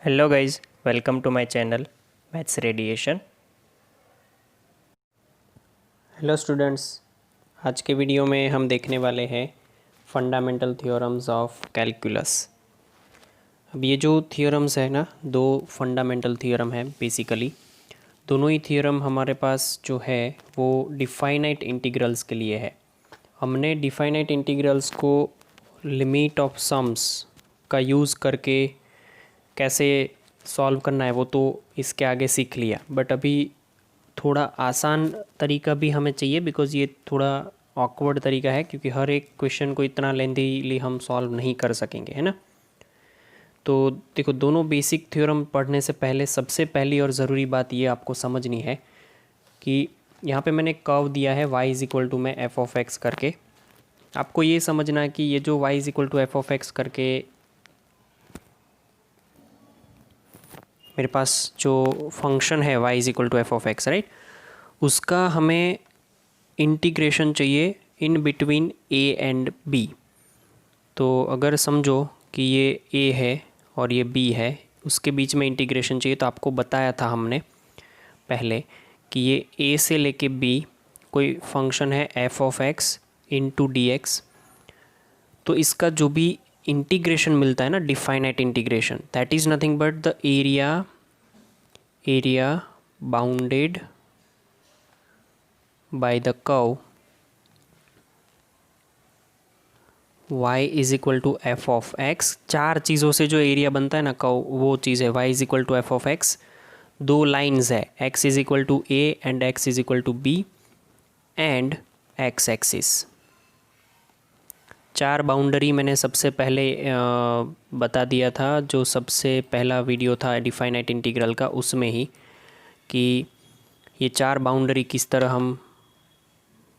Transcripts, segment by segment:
Hello guys, welcome to my channel maths radiation. Hello students, आज के video में हम देखने वाले हैं फंडामेंटल थ्योरम्स ऑफ कैलकुलस। अब ये जो थ्योरम्स है ना, दो फंडामेंटल थ्योरम है बेसिकली। दोनों ही थ्योरम हमारे पास जो है वो डिफाइनाइट इंटीग्रल्स के लिए है। हमने डिफाइनाइट इंटीग्रल्स को लिमिट ऑफ सम्स का यूज़ करके कैसे सॉल्व करना है वो तो इसके आगे सीख लिया, बट अभी थोड़ा आसान तरीका भी हमें चाहिए बिकॉज़ ये थोड़ा ऑकवर्ड तरीका है, क्योंकि हर एक क्वेश्चन को इतना लेंथीली हम सॉल्व नहीं कर सकेंगे, है ना। तो देखो, दोनों बेसिक थ्योरम पढ़ने से पहले सबसे पहली और ज़रूरी बात ये आपको समझनी है कि यहाँ पे मैंने कर्व दिया है y इज़ इक्वल टू में एफ ऑफ एक्स करके। आपको ये समझना है कि ये जो y is equal to F of X करके मेरे पास जो फंक्शन है y is equal to F of X, right, उसका हमें इंटीग्रेशन चाहिए in between a and b। तो अगर समझो कि ये a है और ये b है, उसके बीच में इंटीग्रेशन चाहिए, तो आपको बताया था हमने पहले कि ये a से लेके b कोई फंक्शन है f of x into D X. तो इसका जो भी इंटीग्रेशन मिलता है ना, definite integration, that is nothing but the area bounded by the curve y is equal to F of X. चार चीज़ों से जो एरिया बनता है ना कर्व, वो चीज़ है y is equal to F of X. दो लाइंस है, x is equal to a and x is equal to b and x axis. चार बाउंड्री मैंने सबसे पहले बता दिया था, जो सबसे पहला वीडियो था डिफाइनाइट इंटीग्रल का, उसमें ही, कि ये चार बाउंड्री किस तरह हम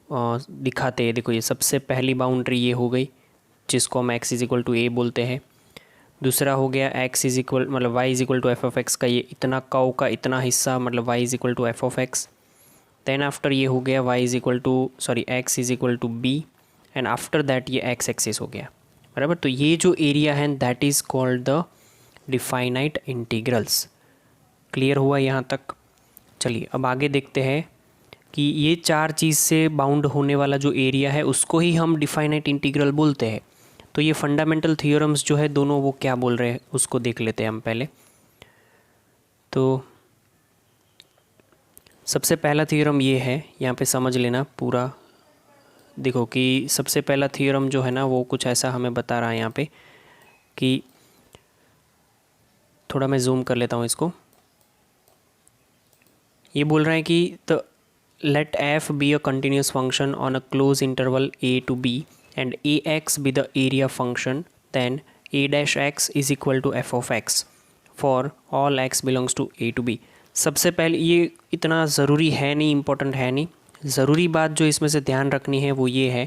दिखाते हैं। देखो, ये सबसे पहली बाउंड्री ये हो गई, जिसको हम x is equal to a बोलते हैं। दूसरा हो गया x इज इक्वल मतलब y is equal to F of X का ये इतना कर्व का इतना हिस्सा, मतलब y is equal to F of X. Then after ये हो गया y is equal to x is equal to b and after that ये x एक्सिस हो गया, बराबर। तो ये जो एरिया है that is called the definite integrals. Clear हुआ यहाँ तक? चलिए अब आगे देखते हैं कि ये चार चीज़ से बाउंड होने वाला जो एरिया है उसको ही हम डिफाइनाइट इंटीग्रल बोलते हैं। तो ये फंडामेंटल थ्योरम्स जो है दोनों, वो क्या बोल रहे हैं उसको देख लेते हैं हम पहले। तो सबसे पहला थ्योरम ये है, यहाँ पे समझ लेना पूरा। देखो कि सबसे पहला थ्योरम जो है ना, वो कुछ ऐसा हमें बता रहा है यहाँ पे कि, थोड़ा मैं जूम कर लेता हूँ इसको। ये बोल रहा है कि the let F be a continuous function on a close interval a to b and A X be the area function, then a dash X is equal to F of X for all x belongs to a to b। सबसे पहले ये इतना ज़रूरी है नहीं, important है नहीं। ज़रूरी बात जो इसमें से ध्यान रखनी है वो ये है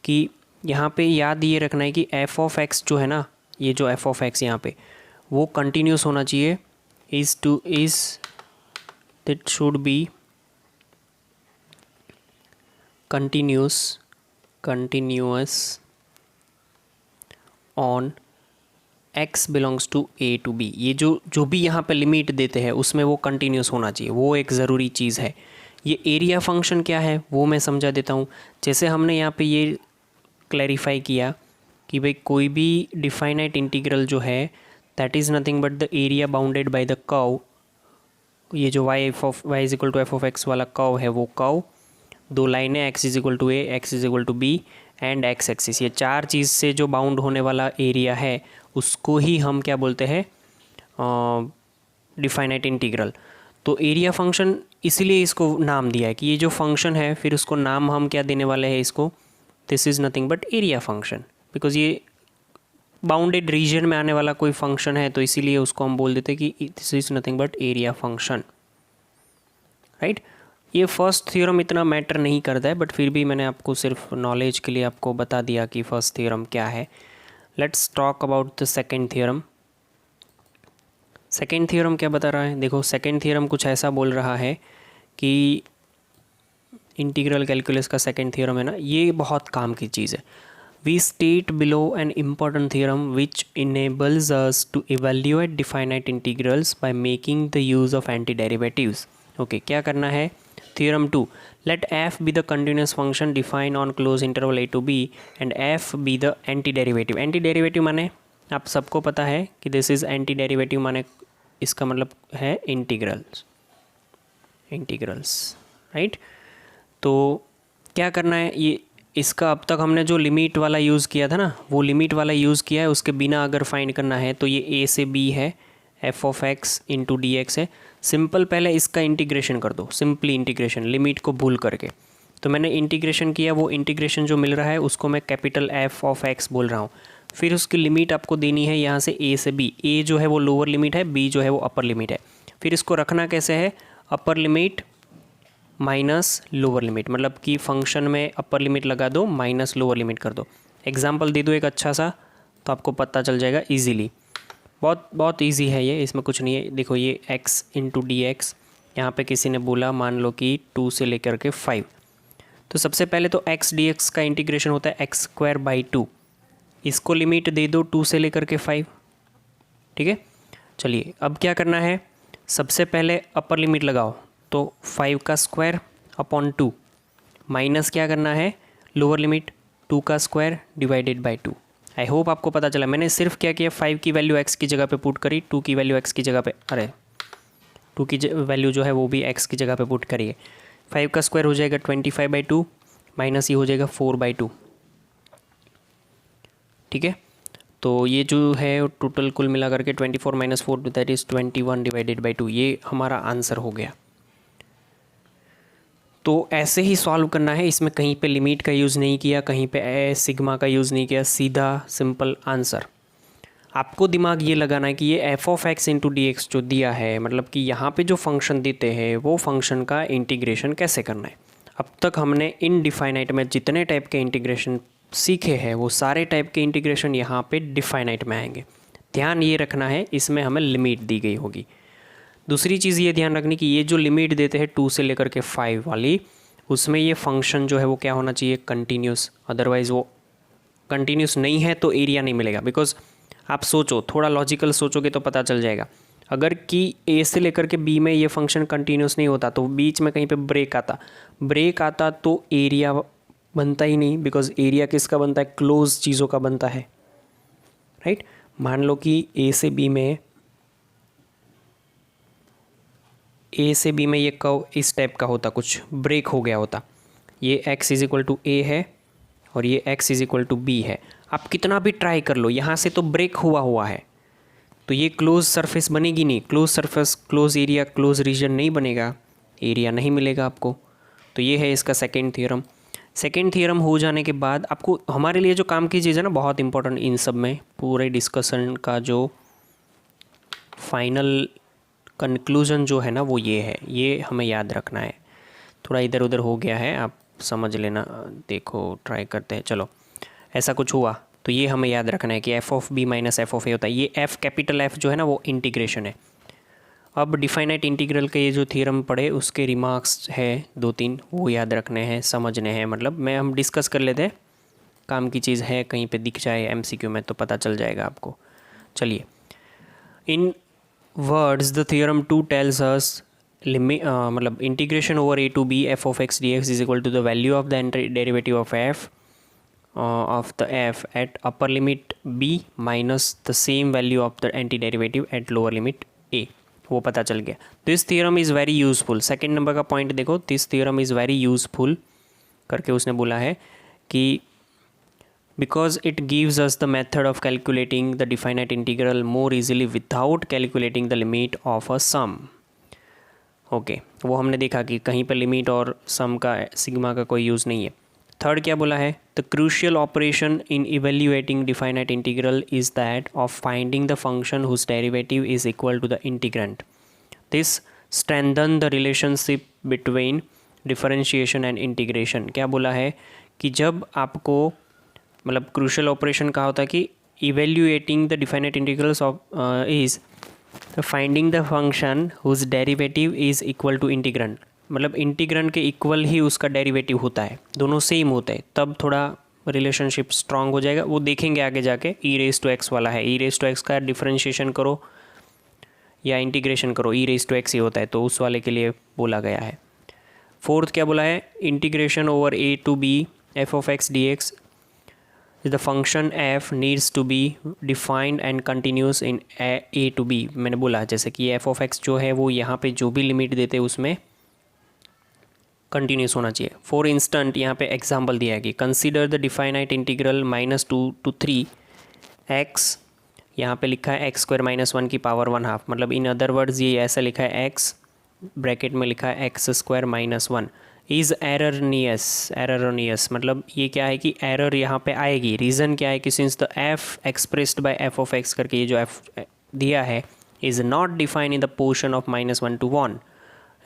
कि यहाँ पे याद ये रखना है कि एफ ऑफ एक्स जो है ना, ये जो एफ ऑफ एक्स यहाँ पे, वो कंटिन्यूस होना चाहिए। That should be continuous on x belongs to a to b। ये जो भी यहाँ पे लिमिट देते हैं उसमें वो कंटिन्यूस होना चाहिए, वो एक ज़रूरी चीज़ है। ये एरिया फंक्शन क्या है वो मैं समझा देता हूँ। जैसे हमने यहाँ पे ये क्लैरिफाई किया कि भाई कोई भी डिफाइनाइट इंटीग्रल जो है that is nothing but the area bounded by the curve. ये जो y is equal to F of X वाला कर्व है, वो कर्व, दो लाइनें x is equal to a, x is equal to b and x axis, ये चार चीज़ से जो बाउंड होने वाला एरिया है उसको ही हम क्या बोलते हैं, डिफाइनाइट इंटीग्रल। तो एरिया फंक्शन इसीलिए इसको नाम दिया है कि ये जो फंक्शन है, फिर उसको नाम हम क्या देने वाले हैं इसको, this is nothing but area function, because ये बाउंडेड रीजन में आने वाला कोई फंक्शन है, तो इसीलिए उसको हम बोल देते हैं कि this is nothing but area function, right. ये फर्स्ट थ्योरम इतना मैटर नहीं करता है, बट फिर भी मैंने आपको सिर्फ नॉलेज के लिए आपको बता दिया कि फर्स्ट थ्योरम क्या है। Let's talk about the second theorem. Second theorem क्या बता रहा है? देखो, सेकेंड थ्योरम कुछ ऐसा बोल रहा है कि इंटीग्रल कैलकुलस का सेकेंड थ्योरम है ना, ये बहुत काम की चीज़ है। We state below an important theorem which enables us to evaluate definite integrals by making the use of antiderivatives. Okay, क्या करना है? Theorem 2. Let f be the continuous function defined on closed interval a to b and f be the antiderivative. Antiderivative माने आप सबको पता है कि this is antiderivative, माने इसका मतलब है इंटीग्रल्स राइट। तो क्या करना है, ये इसका अब तक हमने जो लिमिट वाला यूज़ किया था ना, वो लिमिट वाला यूज़ किया है। उसके बिना अगर फाइंड करना है तो ये a से b है, f of x into D x है। सिंपल पहले इसका इंटीग्रेशन कर दो, सिंपली इंटीग्रेशन, लिमिट को भूल करके। तो मैंने इंटीग्रेशन किया, वो इंटीग्रेशन जो मिल रहा है उसको मैं कैपिटल f ऑफ x बोल रहा हूँ। फिर उसकी लिमिट आपको देनी है यहाँ से a से b। a जो है वो लोअर लिमिट है, b जो है वो अपर लिमिट है। फिर इसको रखना कैसे है, upper limit minus lower limit, मतलब कि फंक्शन में अपर लिमिट लगा दो, माइनस लोअर लिमिट कर दो। एग्जाम्पल दे दो एक अच्छा सा, तो आपको पता चल जाएगा ईजीली। बहुत ईजी है ये, इसमें कुछ नहीं है। देखो ये x इंटू डी एक्स, यहाँ पर किसी ने बोला मान लो कि 2 से लेकर के 5, तो सबसे पहले तो x डी एक्स का इंटीग्रेशन होता है x स्क्वायर बाई 2। इसको लिमिट दे दो 2 से लेकर के 5, ठीक है। चलिए अब क्या करना है, सबसे पहले अपर लिमिट लगाओ, तो 5 का स्क्वायर अपॉन 2 माइनस क्या करना है, लोअर लिमिट 2 का square divided by 2। I hope आपको पता चला। मैंने सिर्फ क्या किया, 5 की वैल्यू x की जगह पे पुट करी, 2 की वैल्यू x की जगह पे, 2 की वैल्यू जो है वो भी x की जगह पे पुट करिए। 5 का स्क्वायर हो जाएगा 25/2 माइनस ये हो जाएगा 4/2, ठीक है। तो ये जो है टोटल कुल मिला करके 24 minus 4 that is 21 divided by 2, ये हमारा आंसर हो गया। तो ऐसे ही सॉल्व करना है, इसमें कहीं पे लिमिट का यूज़ नहीं किया, कहीं पे सिग्मा का यूज़ नहीं किया, सीधा सिंपल आंसर। आपको दिमाग ये लगाना है कि ये F of x into D x जो दिया है, मतलब कि यहाँ पे जो फंक्शन देते हैं वो फंक्शन का इंटीग्रेशन कैसे करना है। अब तक हमने इनडिफाइनाइट में जितने टाइप के इंटीग्रेशन सीखे हैं वो सारे टाइप के इंटीग्रेशन यहाँ पे डिफाइनाइट में आएंगे। ध्यान ये रखना है, इसमें हमें लिमिट दी गई होगी। दूसरी चीज़ ये ध्यान रखनी कि ये जो लिमिट देते हैं 2 से लेकर के 5 वाली, उसमें ये फंक्शन जो है वो क्या होना चाहिए, कंटिन्यूस। अदरवाइज़ वो कंटिन्यूस नहीं है तो एरिया नहीं मिलेगा। बिकॉज आप सोचो, थोड़ा लॉजिकल सोचोगे तो पता चल जाएगा। अगर कि ए से लेकर के बी में ये फंक्शन कंटिन्यूस नहीं होता तो बीच में कहीं पे ब्रेक आता तो एरिया बनता ही नहीं। बिकॉज एरिया किसका बनता है, क्लोज चीज़ों का बनता है, राइट। मान लो कि ए से बी में ये कर्व इस टाइप का होता, कुछ ब्रेक हो गया होता। ये x is equal to A है और ये x is equal to B है। आप कितना भी ट्राई कर लो, यहाँ से तो ब्रेक हुआ है, तो ये क्लोज सरफेस बनेगी नहीं। Close surface, close area, close region नहीं बनेगा, एरिया नहीं मिलेगा आपको। तो ये है इसका सेकेंड थ्योरम। सेकेंड थ्योरम हो जाने के बाद आपको हमारे लिए जो काम की चीज़ है ना, बहुत इंपॉर्टेंट इन सब में, पूरे डिस्कशन का जो फाइनल कंक्लूजन जो है ना वो ये है, ये हमें याद रखना है। थोड़ा इधर उधर हो गया है, आप समझ लेना। देखो ट्राई करते हैं, चलो ऐसा कुछ हुआ तो ये हमें याद रखना है कि F of B minus F of A होता है। ये एफ, कैपिटल एफ जो है ना वो इंटीग्रेशन है। अब डिफाइनाइट इंटीग्रल के ये जो थ्योरम पढ़े उसके रिमार्क्स है 2-3, वो याद रखने हैं, समझने हैं। मतलब मैं हम डिस्कस कर लेते हैं, काम की चीज़ है, कहीं पे दिख जाए एमसीक्यू में तो पता चल जाएगा आपको। चलिए, in words the theorem 2 tells us limit, मतलब integration over a to b f of x dx is equal to the value of the derivative of f of the f at upper limit b minus the same value of the anti-derivative at lower limit a, वो पता चल गया। This theorem is very useful. Second number का point देखो, this theorem is very useful करके उसने बोला है कि because it gives us the method of calculating the definite integral more easily without calculating the limit of a sum। Okay, वो हमने देखा कि कहीं पर लिमिट और सम का, सिग्मा का कोई यूज़ नहीं है। थर्ड क्या बोला है, the crucial operation in evaluating definite integral is that of finding the function whose derivative is equal to the integrand. This strengthen the relationship between differentiation and integration. क्या बोला है कि जब आपको, मतलब क्रूशियल ऑपरेशन कहा होता है कि evaluating the definite integrals of is finding the function whose derivative is equal to integrand. मतलब इंटीग्रेंट के इक्वल ही उसका डेरिवेटिव होता है, दोनों सेम होते हैं, तब थोड़ा रिलेशनशिप स्ट्रांग हो जाएगा, वो देखेंगे आगे जाके। ई रेज टू एक्स वाला है, ई रेज टू एक्स का डिफरेंशिएशन करो या इंटीग्रेशन करो, ई रेज टू एक्स ही होता है, तो उस वाले के लिए बोला गया है। फोर्थ क्या बोला है, integration over A to B F of X D X the function F needs to be defined and continuous in A to B. मैंने बोला जैसे कि एफ ऑफ एक्स जो है वो यहाँ पे जो भी लिमिट देते हैं उसमें कंटिन्यूस होना चाहिए। फॉर इंस्टेंट यहाँ पे एग्जांपल दिया है कि consider the definite integral -2 to 3 x, यहाँ पे लिखा है एक्स स्क्वायर -1 की पावर 1/2, मतलब इन अदर वर्ड्स ये ऐसा लिखा है एक्स ब्रैकेट में लिखा है एक्स स्क्वायर -1 इज़ एररनियस, मतलब ये क्या है कि एरर यहाँ पे आएगी। रीज़न क्या है कि since the F expressed by F of X करके ये जो एफ दिया है is not define in the portion of -1 to 1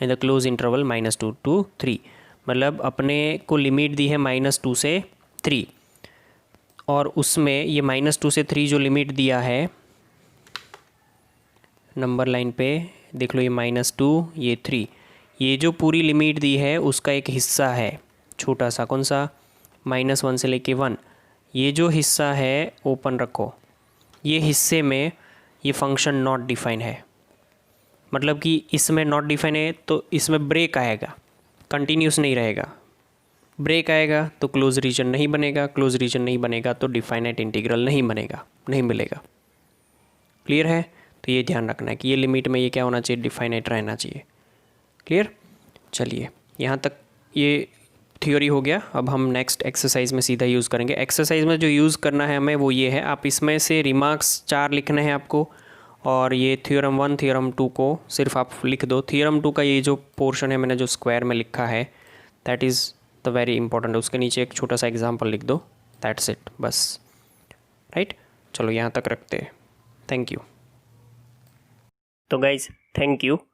in the close interval -2 to 3, मतलब अपने को लिमिट दी है -2 से 3 और उसमें ये -2 से 3 जो लिमिट दिया है नंबर लाइन पे देख लो, ये -2 ये 3, ये जो पूरी लिमिट दी है उसका एक हिस्सा है छोटा सा, कौन सा, -1 से लेके 1, ये जो हिस्सा है ओपन रखो, ये हिस्से में ये फंक्शन नॉट डिफाइन है, मतलब कि इसमें नॉट डिफाइन है तो इसमें ब्रेक आएगा, कंटिन्यूस नहीं रहेगा। ब्रेक आएगा तो क्लोज रीजन नहीं बनेगा, क्लोज रीजन नहीं बनेगा तो डिफाइनाइट इंटीग्रल नहीं बनेगा, नहीं मिलेगा। क्लियर है? तो ये ध्यान रखना है कि ये लिमिट में ये क्या होना चाहिए, डिफाइनाइट रहना चाहिए। क्लियर? चलिए यहाँ तक ये थ्योरी हो गया। अब हम नेक्स्ट एक्सरसाइज में सीधा यूज़ करेंगे। एक्सरसाइज में जो यूज़ करना है हमें वो ये है, आप इसमें से रिमार्क्स 4 लिखने हैं आपको, और ये थ्योरम 1 थ्योरम 2 को सिर्फ आप लिख दो। थ्योरम 2 का ये जो पोर्शन है मैंने जो स्क्वायर में लिखा है that is the very important, उसके नीचे एक छोटा सा एग्जांपल लिख दो, दैट्स इट, बस। राइट, चलो यहाँ तक रखते हैं। Thank you. तो गाइज थैंक यू।